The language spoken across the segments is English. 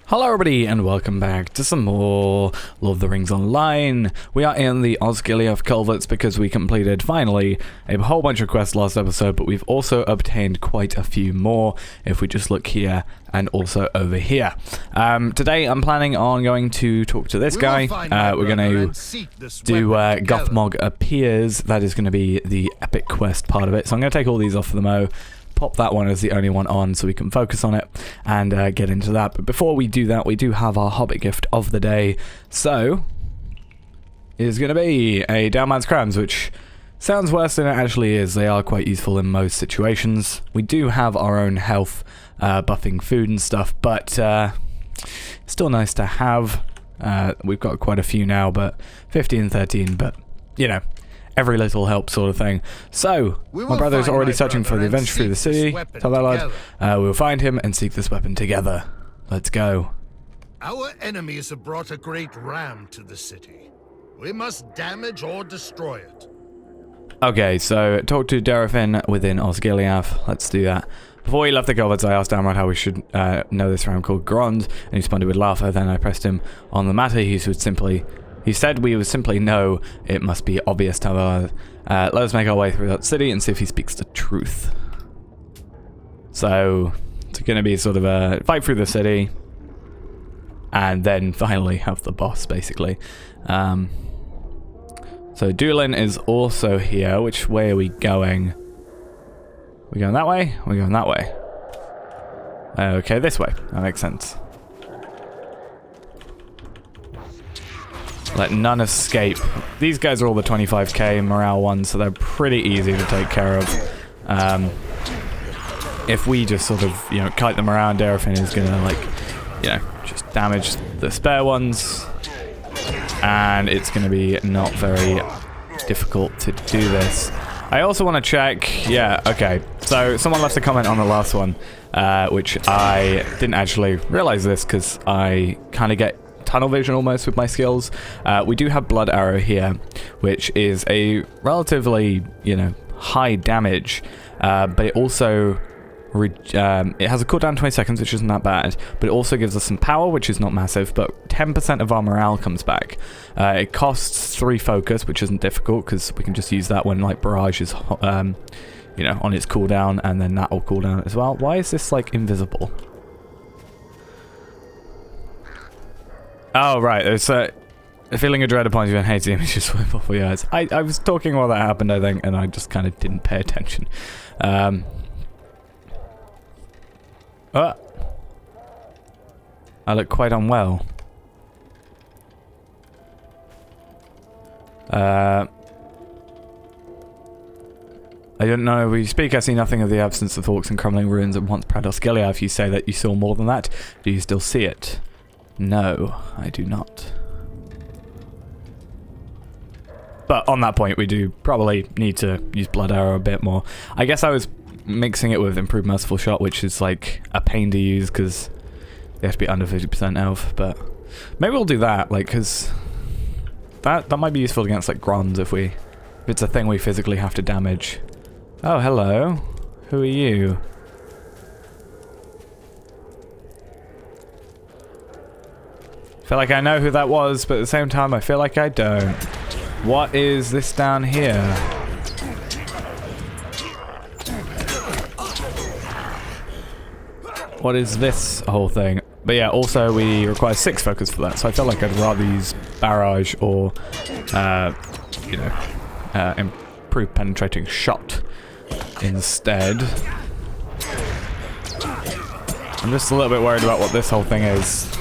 Hello everybody and welcome back to some more Lord of the Rings Online. We are in the Osgiliath culverts because we completed, finally, a whole bunch of quests last episode, but we've also obtained quite a few more if we just look here and also over here. Today I'm planning on going to talk to this guy. We're going to do Gothmog Appears. That is going to be the epic quest part of it. So I'm going to take all these off for the mo. Pop that one as the only one on so we can focus on it and get into that. But before we do that, we do have our Hobbit gift of the day. So, it is going to be a Down Man's Crams, which sounds worse than it actually is. They are quite useful in most situations. We do have our own health buffing food and stuff, but still nice to have. We've got quite a few now, but 15 and 13, but, you know. Every little helps sort of thing. So, my brother's already searching for the adventure through the city. Tell that lad. We'll find him and seek this weapon together. Let's go. Our enemies have brought a great ram to the city. We must damage or destroy it. Okay, so talk to J.R.R. within Osgiliath. Let's do that. Before he left the culverts, I asked Damrod how we should know this ram called Grond, and he responded with laughter. Then I pressed him on the matter. He said we would simply know it must be obvious to our... let us make our way through that city and see if he speaks the truth. So, it's going to be sort of a fight through the city. And then finally have the boss, basically. So, Doolin is also here. Which way are we going? We going that way? We're going that way. Okay, this way. That makes sense. Let none escape. These guys are all the 25k morale ones, so they're pretty easy to take care of. If we just sort of, you know, kite them around, J.R.R. is gonna, like, you know, just damage the spare ones. And it's gonna be not very difficult to do this. I also want to check, yeah, okay. So someone left a comment on the last one, which I didn't actually realize this because I kind of get tunnel vision almost with my skills. We do have Blood Arrow here, which is a relatively, you know, high damage, but it also it has a cooldown 20 seconds, which isn't that bad, but it also gives us some power, which is not massive, but 10% of our morale comes back. It costs 3 focus, which isn't difficult because we can just use that when, like, Barrage is you know, on its cooldown, and then that will cool down as well. Why is this, like, invisible? Oh, right, there's a feeling of dread upon you and hates the images swim before your eyes. I was talking while that happened, I think, and I just kind of didn't pay attention. I look quite unwell. I don't know. We speak, I see nothing of the absence of orcs and crumbling ruins at once proud Osgiliath. If you say that you saw more than that, do you still see it? No, I do not. But on that point, we do probably need to use Blood Arrow a bit more. I guess I was mixing it with Improved Merciful Shot, which is like a pain to use because they have to be under 50% health. But maybe we'll do that, like, because that might be useful against like Gronds if it's a thing we physically have to damage. Oh, hello. Who are you? I feel like I know who that was, but at the same time, I feel like I don't. What is this down here? What is this whole thing? But yeah, also we require 6 focus for that, so I feel like I'd rather use Barrage or, you know, Improved Penetrating Shot instead. I'm just a little bit worried about what this whole thing is.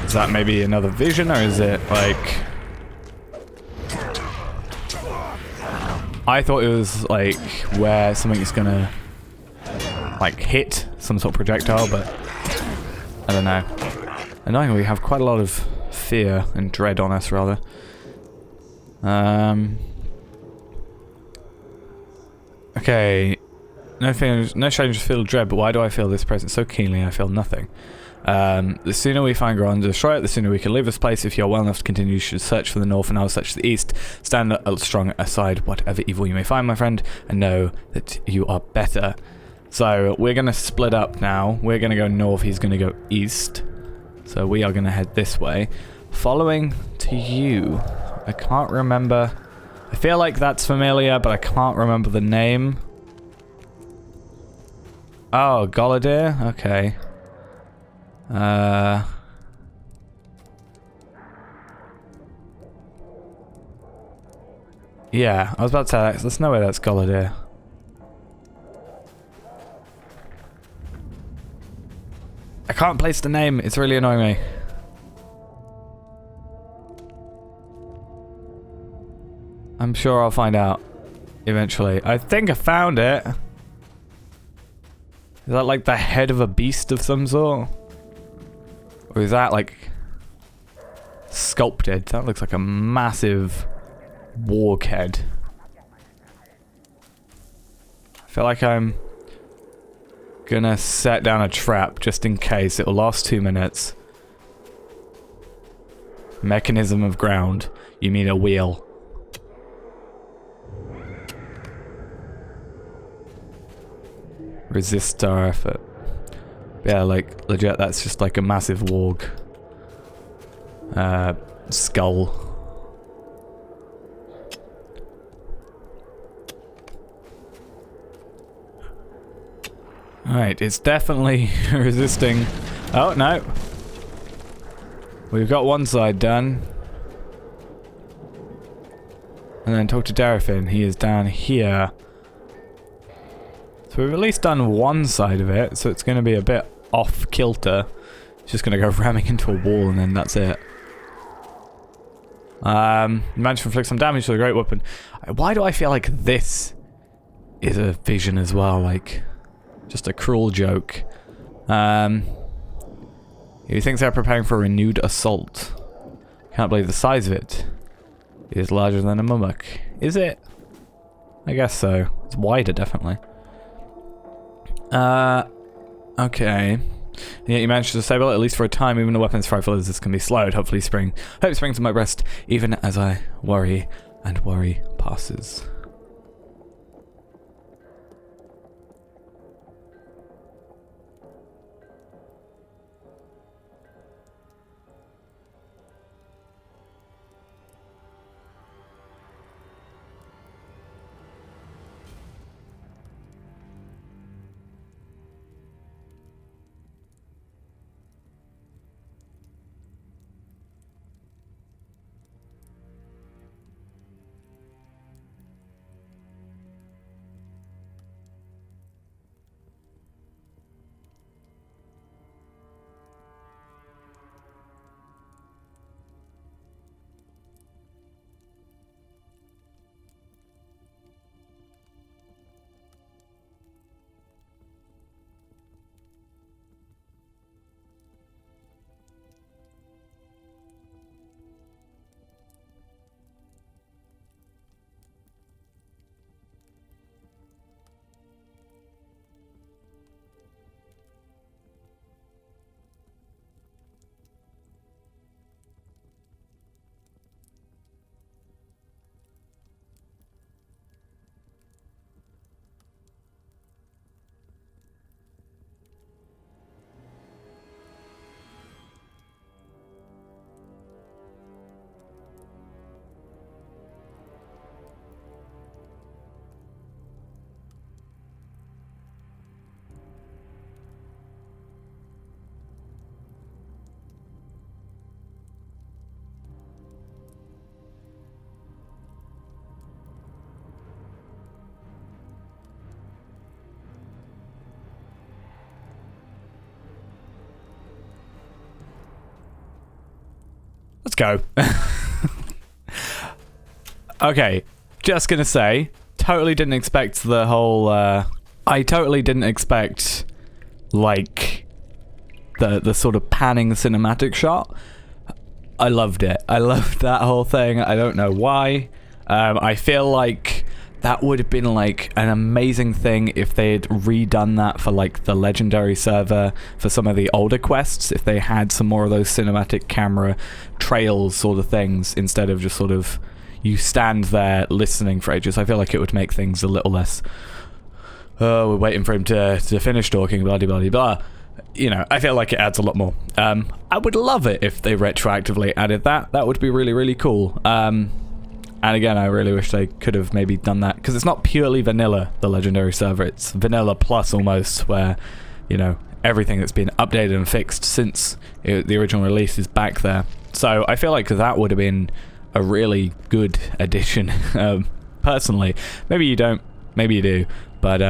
Is that maybe another vision, or is it like... I thought it was like where something is gonna like hit some sort of projectile, but I don't know. Annoyingly, we have quite a lot of fear and dread on us, rather. Okay. No strangers feel dread, but why do I feel this presence so keenly? I feel nothing. The sooner we find Grond and destroy it, the sooner we can leave this place. If you're well enough to continue, you should search for the north and I will search the east. Stand strong aside whatever evil you may find, my friend, and know that you are better. So we're going to split up now. We're going to go north. He's going to go east. So we are going to head this way. Following to you. I can't remember. I feel like that's familiar, but I can't remember the name. Oh, Galadir? Okay. Yeah, I was about to say, there's no way that's Galadir. I can't place the name, it's really annoying me. I'm sure I'll find out eventually. I think I found it. Is that like the head of a beast of some sort? Or is that like sculpted? That looks like a massive warg head. I feel like I'm gonna set down a trap just in case. It'll last 2 minutes. Mechanism of ground. You mean a wheel. Resist our effort. Yeah, like, legit, that's just like a massive warg. Skull. Alright, it's definitely resisting. Oh, no. We've got one side done. And then talk to Darafin. He is down here. So we've at least done one side of it, so it's going to be a bit off kilter. It's just going to go ramming into a wall and then that's it. Managed to inflict some damage to the great weapon. Why do I feel like this is a vision as well? Like, just a cruel joke. He thinks they're preparing for a renewed assault. Can't believe the size of it. It is larger than a mummock. Is it? I guess so. It's wider, definitely. Okay. Yeah, you managed to disable it, at least for a time. Even the weapons frightful as this can be slowed. Hopefully hope springs to my breast, even as I worry, and worry passes. Let's go. Okay, just gonna say, totally didn't expect the whole, I totally didn't expect, like, the sort of panning cinematic shot. I loved it. I loved that whole thing. I don't know why. I feel like that would have been like an amazing thing if they had redone that for like the legendary server for some of the older quests, if they had some more of those cinematic camera trails sort of things instead of just sort of you stand there listening for ages. I feel like it would make things a little less oh, we're waiting for him to finish talking, blah, blah, blah, blah. You know, I feel like it adds a lot more. I would love it if they retroactively added that. That would be really, really cool. And again, I really wish they could have maybe done that, because it's not purely vanilla, the Legendary server. It's vanilla plus almost, where, you know, everything that's been updated and fixed since the original release is back there. So I feel like that would have been a really good addition, personally. Maybe you don't, maybe you do, but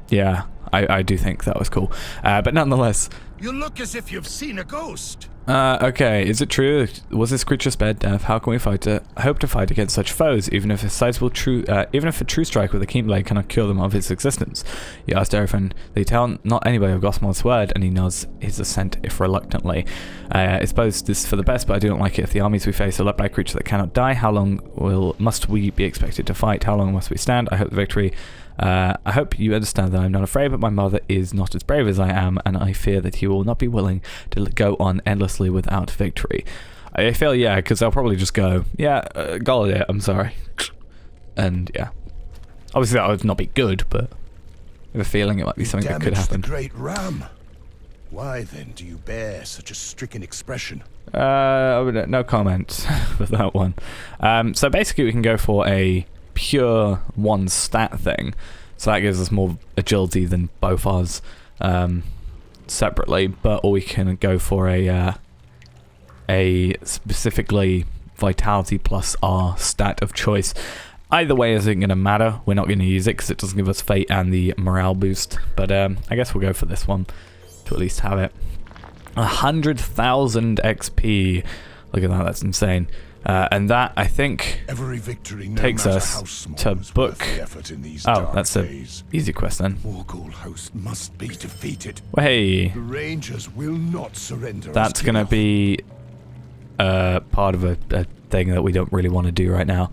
yeah, I do think that was cool. But nonetheless... You look as if you've seen a ghost. Okay, is it true? Was this creature spared death? How can we hope to fight against such foes, even if even if a true strike with a keen blade cannot cure them of his existence? You asked Erifan. They tell not anybody of Gosmald's word, and he nods his assent, if reluctantly. I suppose this is for the best, but I do not like it. If the armies we face are led by a creature that cannot die, how long must we be expected to fight? How long must we stand? I hope the victory... I hope you understand that I'm not afraid, but my mother is not as brave as I am, and I fear that he will not be willing to go on endlessly without victory. I feel, yeah, because they'll probably just go, yeah, Gallaudet, I'm sorry. And, yeah. Obviously that would not be good, but I have a feeling it might be something that could happen. The great ram. Why, then, do you bear such a stricken expression? No comment for that one. So basically we can go for a pure one stat thing, so that gives us more agility than both ours separately, or we can go for a specifically vitality plus R stat of choice. Either way isn't going to matter. We're not going to use it because it doesn't give us fate and the morale boost, but I guess we'll go for this one to at least have it. 100,000 XP. Look at that, that's insane. And that, I think, Every victory, takes us to book... Oh, that's an easy quest then. Morgul host must be defeated. Well, hey, The Rangers will not surrender. that's going to be part of a thing that we don't really want to do right now.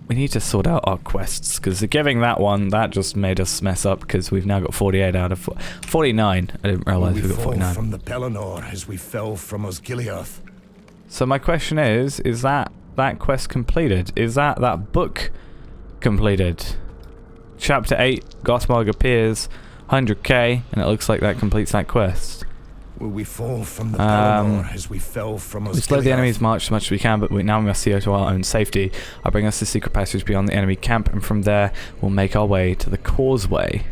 We need to sort out our quests, because giving that one, that just made us mess up, because we've now got 48 out of 49. I didn't realise we got 49. From the Pelennor as we fell from Osgiliath. So my question is that quest completed? Is that book completed? Chapter 8, Gosmald appears, 100k, and it looks like that completes that quest. Will we fall from the Pelennor as we fell from Osgiliath? We slow the enemy's march as much as we can, but now we must see to our own safety. I'll bring us to secret passage beyond the enemy camp, and from there we'll make our way to the causeway.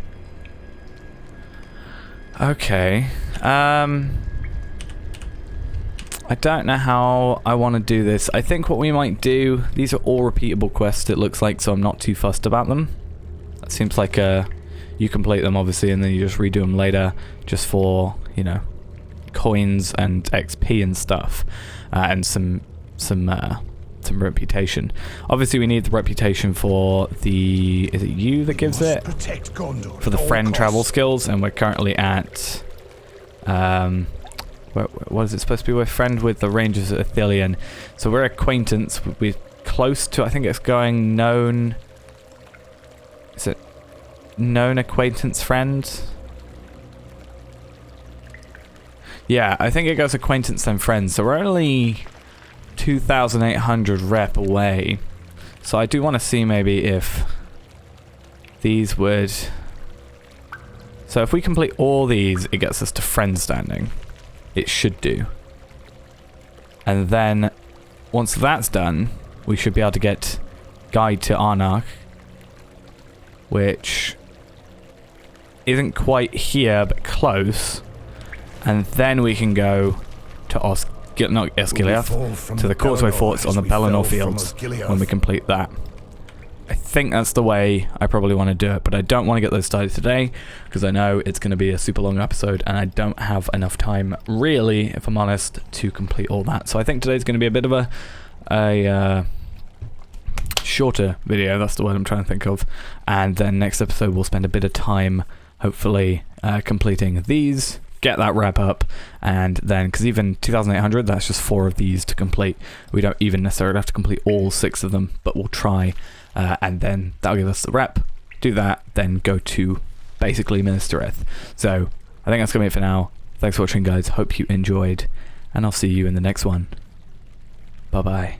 Okay. I don't know how I want to do this. I think what we might do, these are all repeatable quests it looks like, so I'm not too fussed about them. That seems like you complete them obviously and then you just redo them later just for, you know, coins and XP and stuff, and some reputation. Obviously we need the reputation for the, is it you that gives it? For the friend travel skills, and we're currently at what is it supposed to be? We're friend with the Rangers at Athelion. So we're acquaintance. We're close to, I think it's going known. Is it known acquaintance friend? Yeah, I think it goes acquaintance then friend. So we're only 2,800 rep away. So I do want to see maybe if these would... So if we complete all these, it gets us to friend standing. It should do. And then, once that's done, we should be able to get Guide to Arnarch, which isn't quite here, but close. And then we can go to Osgiliath, to the Causeway Forts on the Pelennor Fields, when we complete that. I think that's the way I probably want to do it, but I don't want to get those started today because I know it's going to be a super long episode and I don't have enough time, really, if I'm honest, to complete all that. So I think today's going to be a bit of a shorter video, that's the word I'm trying to think of, and then next episode we'll spend a bit of time, hopefully, completing these, get that wrap up, and then, because even 2,800, that's just 4 of these to complete. We don't even necessarily have to complete all 6 of them, but we'll try. And then that'll give us the rep, do that, then go to basically Minas Tirith. So I think that's going to be it for now. Thanks for watching, guys. Hope you enjoyed, and I'll see you in the next one. Bye-bye.